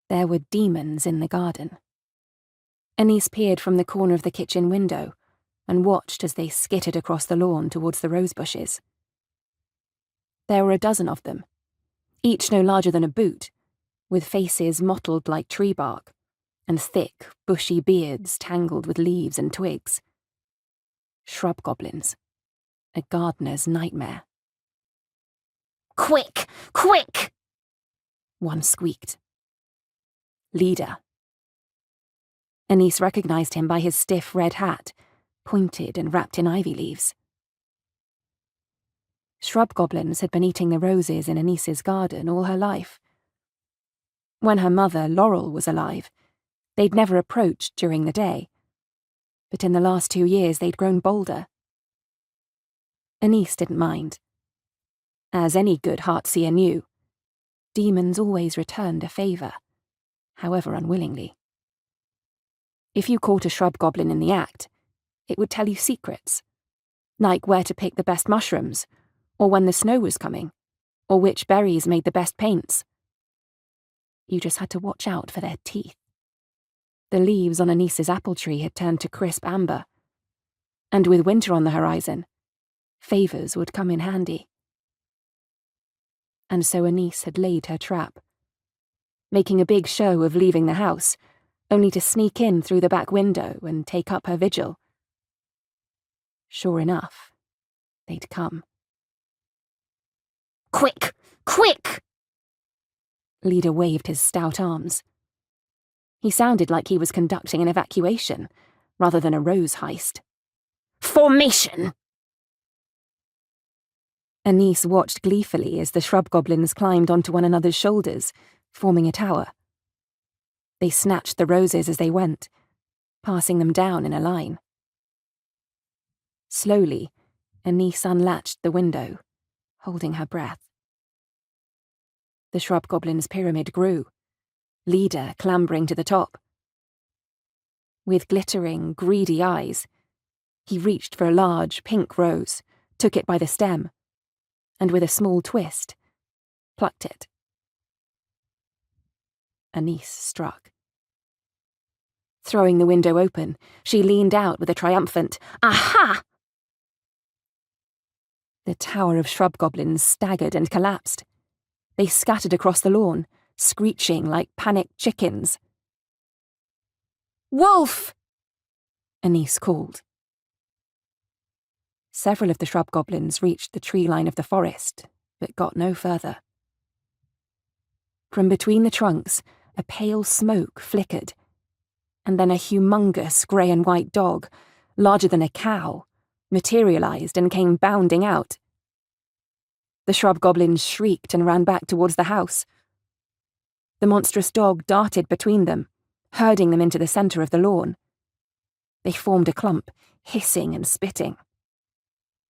There were demons in the garden. Anise peered from the corner of the kitchen window and watched as they skittered across the lawn towards the rose bushes. There were a dozen of them, each no larger than a boot, with faces mottled like tree bark, and thick, bushy beards tangled with leaves and twigs. Shrub goblins. A gardener's nightmare. "Quick! Quick!" one squeaked. Leader. Anise recognized him by his stiff red hat, pointed and wrapped in ivy leaves. Shrub goblins had been eating the roses in Anise's garden all her life. When her mother, Laurel, was alive, they'd never approached during the day, but in the last 2 years they'd grown bolder. Anise didn't mind. As any good Heartseer knew, demons always returned a favour, however unwillingly. If you caught a shrub goblin in the act, it would tell you secrets, like where to pick the best mushrooms, or when the snow was coming, or which berries made the best paints. You just had to watch out for their teeth. The leaves on Anise's apple tree had turned to crisp amber, and with winter on the horizon, favours would come in handy. And so Anise had laid her trap, making a big show of leaving the house, only to sneak in through the back window and take up her vigil. Sure enough, they'd come. "Quick! Quick!" Leader waved his stout arms. He sounded like he was conducting an evacuation, rather than a rose heist. "Formation!" Anise watched gleefully as the shrub goblins climbed onto one another's shoulders, forming a tower. They snatched the roses as they went, passing them down in a line. Slowly, Anise unlatched the window, holding her breath. The shrub goblin's pyramid grew, Leader clambering to the top. With glittering, greedy eyes, he reached for a large, pink rose, took it by the stem, and with a small twist, plucked it. Anise struck. Throwing the window open, she leaned out with a triumphant, "Aha!" The tower of shrub goblins staggered and collapsed. They scattered across the lawn, screeching like panicked chickens. "Wolf!" Anise called. Several of the shrub goblins reached the tree line of the forest, but got no further. From between the trunks, a pale smoke flickered, and then a humongous grey and white dog, larger than a cow, materialized and came bounding out. The shrub goblins shrieked and ran back towards the house. The monstrous dog darted between them, herding them into the centre of the lawn. They formed a clump, hissing and spitting.